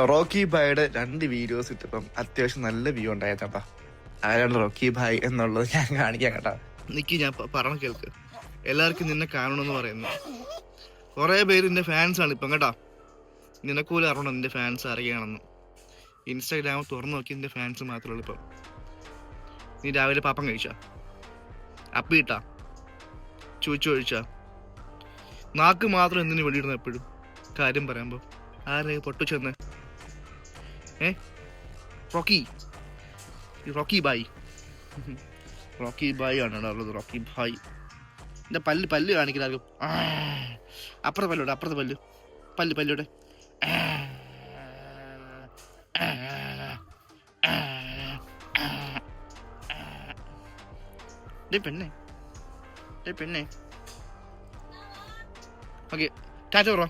Rocky ഭായിയുടെ 2 videos ഇട്ടപ്പം അത്യാവശ്യം നല്ല view ഉണ്ടായിരുന്നപ്പാ. ആരാണ് റോക്കി ഭായ് എന്നുള്ളത് ഞാൻ കാണിക്കാം കേട്ടോ. നിക്ക് ഞാൻ പറഞ്ഞ കേൾക്ക്. എല്ലാവർക്കും നിന്നെ കാണണമെന്ന് പറയുന്നു. കുറേ പേര് നിന്റെ ഫാൻസാണ് ഇപ്പം കേട്ടോ. നിനക്കൂല അറിയണം നിന്റെ ഫാൻസ് അറിയണമെന്ന്. ഇൻസ്റ്റാഗ്രാം തുറന്നു നോക്കി നിന്റെ ഫാൻസ് മാത്രമേ ഉള്ളൂ ഇപ്പം. നീ രാവിലെ പാപ്പം കഴിച്ചാ? അപ്പിട്ടാ? ചൂച്ചു കഴിച്ചാ? നാക്ക് മാത്രം എന്തിനു വെളിയിടുന്നു എപ്പോഴും കാര്യം പറയുമ്പോൾ? ആരെ പൊട്ടിച്ചെന്ന്? റോക്കി ബായ് റോക്കി ബായ് ആണ് ഉള്ളത്. റോക്കി ബായ്. എൻ്റെ പല്ല് കാണിക്കലാർക്കും. അപ്പുറത്തെ പല്ലോടെ പല്ലോടെ പെണ്ണെ. ഓക്കെ ടാറ്റ പറ.